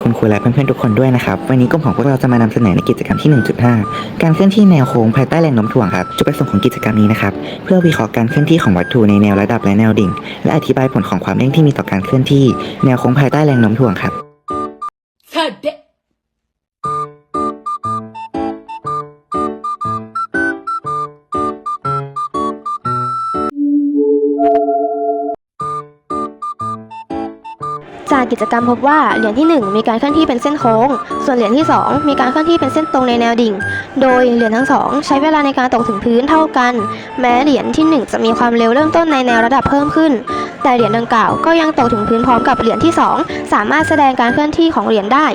คุณครูและเพื่อนๆทุกคนด้วยนะครับวันนี้กลุ่มของพวกเราจะมานำเสนอในกิจกรรมที่ 1.5 การเคลื่อนที่แนวโค้งภายใต้แรงโน้มถ่วงครับจุดประสงค์ของกิจกรรมนี้นะครับเพื่อวิเคราะห์การเคลื่อนที่ของวัตถุในแนวระดับและแนวดิ่งและอธิบายผลของความเร่งที่มีต่อการเคลื่อนที่แนวโค้งภายใต้แรงโน้มถ่วงครับจากกิจกรรมพบว่าเหรียญที่ 1 มีการเคลื่อนที่เป็นเส้นโค้งส่วนเหรียญที่ 2 มีการเคลื่อนที่เป็นเส้นตรงในแนวดิ่งโดยเหรียญทั้งสองใช้เวลาในการตกถึงพื้นเท่ากันแม้เหรียญที่ 1 จะมีความเร็วเริ่มต้นในแนวระดับเพิ่มขึ้นแต่เหรียญดังกล่าวก็ยังตกถึงพื้นพร้อมกับเหรียญที่ 2 สามารถแสดงการเคลื่อนที่ของเหรียญได้